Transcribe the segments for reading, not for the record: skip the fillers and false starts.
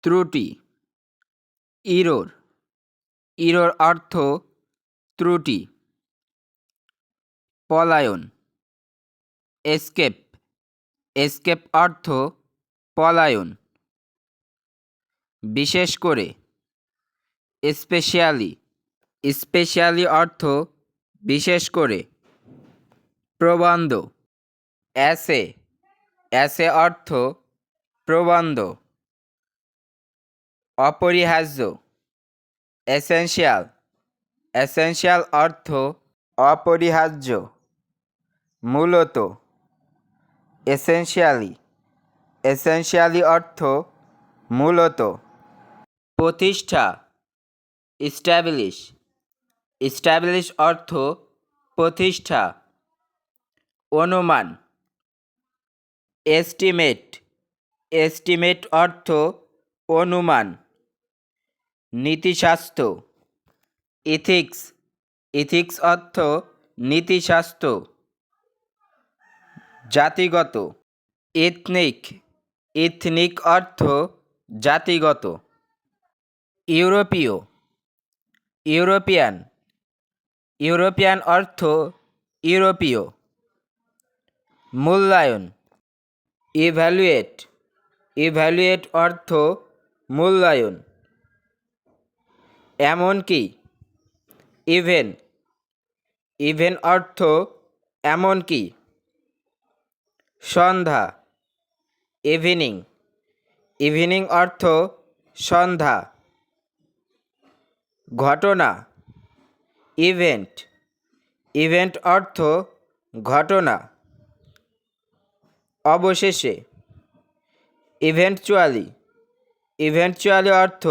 ত্রুটি। Error, error অর্থ ত্রুটি। পলায়ন। এসকেপ, এসকেপ অর্থ পলায়ন। বিশেষ করে। স্পেশালি, স্পেশালি অর্থ বিশেষ করে। প্রবন্ধ। অ্যাসে, অ্যাসে অর্থ প্রবন্ধ। অপরিহার্য। এসেনশিয়াল, এসেনশিয়াল অর্থ অপরিহার্য। মূলত। এসেনশিয়ালি, এসেনশিয়ালি অর্থ মূলত। প্রতিষ্ঠা। ইস্টাবলিশ, ইস্টাবলিশ অর্থ প্রতিষ্ঠা। অনুমান। এস্টিমেট, এস্টিমেট অর্থ অনুমান। নীতিশাস্ত্র। ইথিক্স, ইথিক্স অর্থ নীতিশাস্ত্র। জাতিগত। এথনিক, এথনিক অর্থ জাতিগত। ইউরোপীয়, ইউরোপিয়ান, ইউরোপিয়ান অর্থ ইউরোপীয়। মূল্যায়ন। ইভ্যালুয়েট, ইভ্যালুয়েট অর্থ মূল্যায়ন। এমনকি। ইভেন, ইভেন অর্থ এমনকি। সন্ধ্যা। ইভিনিং, ইভিনিং অর্থ সন্ধ্যা। ঘটনা। ইভেন্ট, ইভেন্ট অর্থ ঘটনা। অবশেষে। ইভেন্চুয়ালি, ইভেন্চুয়ালি অর্থ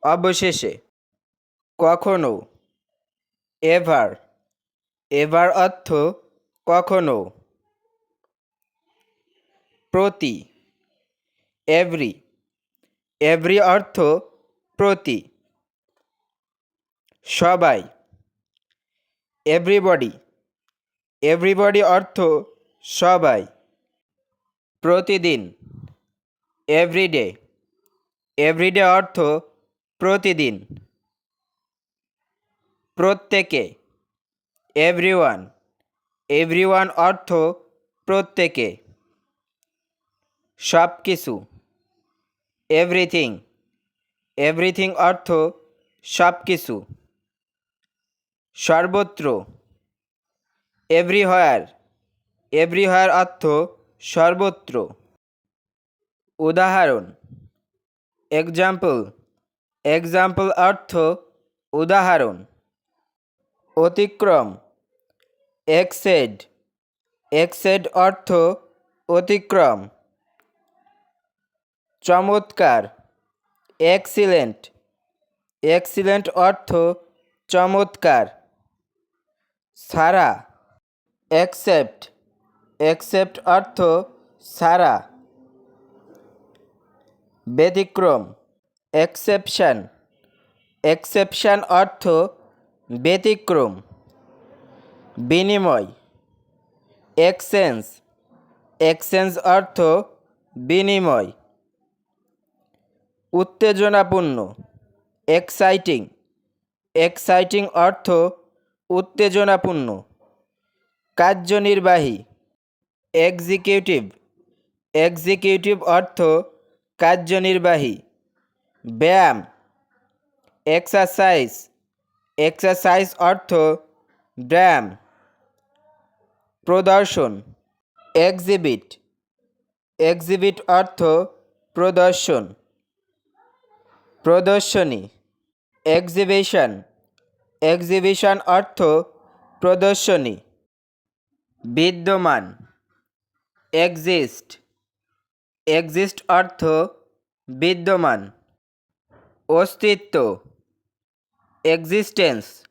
অবশেষে। কখনো। এভার, এভার অর্থ কখনো। প্রতি। এভরি, এভরি অর্থ প্রতি। সবাই। এভরিবডি, এভরিবডি অর্থ সবাই। প্রতিদিন। এভরিডে, এভরিডে অর্থ প্রতিদিন। প্রত্যেকে। এভরিওয়ান, এভরিওয়ান অর্থ প্রত্যেকে। সব কিছু। এভরিথিং, এভরিথিং অর্থ সব কিছু। সর্বত্র। এভরিহোয়ার, এভরিহোয়ার অর্থ সর্বত্র। উদাহরণ। এক্সাম্পল, এক্সাম্পল অর্থ উদাহরণ। অতিক্রম। এক্সেড, এক্সেড অর্থ অতিক্রম। চমৎকার। এক্সিলেন্ট, এক্সিলেন্ট অর্থ চমৎকার। ছাড়া। অ্যাকসেপ্ট, অ্যাকসেপ্ট অর্থ ছাড়া। ব্যতিক্রম। এক্সেপশন, এক্সেপশন অর্থ ব্যতিক্রম। বিনিময়। এক্সচেঞ্জ, এক্সচেঞ্জ অর্থ বিনিময়। উত্তেজনাপূর্ণ। এক্সাইটিং, এক্সাইটিং অর্থ উত্তেজনাপূর্ণ। কার্যনির্বাহী। এক্সিকিউটিভ, এক্সিকিউটিভ অর্থ কার্যনির্বাহী। ব্যায়াম। এক্সারসাইজ, এক্সারসাইজ অর্থ ব্যায়াম। প্রদর্শন। এক্সিবিট, এক্সিবিট অর্থ প্রদর্শন। প্রদর্শনী। এক্সিবিশন, এক্সিবিশন অর্থ প্রদর্শনী। বিদ্যমান। এক্সিস্ট, এক্সিস্ট অর্থ বিদ্যমান। অস্তিত্ব। এক্সিস্টেন্স,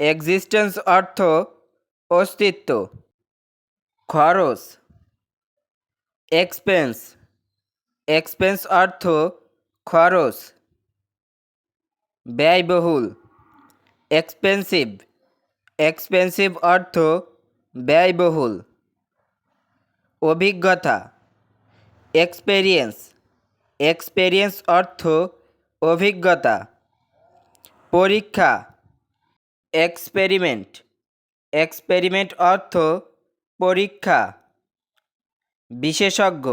এক্সিস্টেন্স অর্থ অস্তিত্ব। খরচ। এক্সপেন্স, এক্সপেন্স অর্থ খরচ। ব্যয়বহুল। এক্সপেন্সিভ, এক্সপেন্সিভ অর্থ ব্যয়বহুল। অভিজ্ঞতা। এক্সপেরিয়েন্স, এক্সপেরিয়েন্স অর্থ অভিজ্ঞতা। পরীক্ষা। এক্সপেরিমেন্ট। এক্সপেরিমেন্ট অর্থ পরীক্ষা। বিশেষজ্ঞ।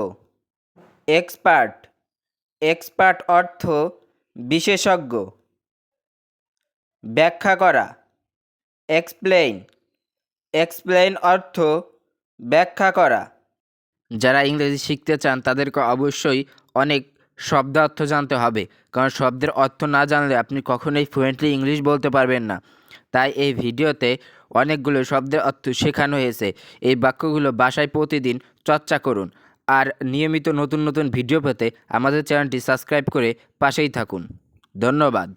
এক্সপার্ট। এক্সপার্ট অর্থ বিশেষজ্ঞ। ব্যাখ্যা করা। এক্সপ্লেইন। এক্সপ্লেইন অর্থ ব্যাখ্যা করা। যারা ইংরেজি শিখতে চান তাদেরকে অবশ্যই অনেক শব্দার্থ জানতে হবে, কারণ শব্দের অর্থ না জানলে আপনি কখনোই ফ্লুয়েন্টলি ইংলিশ বলতে পারবেন না। তাই এই ভিডিওতে অনেকগুলো শব্দের অর্থ শেখানো হয়েছে। এই বাক্যগুলো বাসায় প্রতিদিন চর্চা করুন, আর নিয়মিত নতুন নতুন ভিডিও পেতে আমাদের চ্যানেলটি সাবস্ক্রাইব করে পাশেই থাকুন। ধন্যবাদ।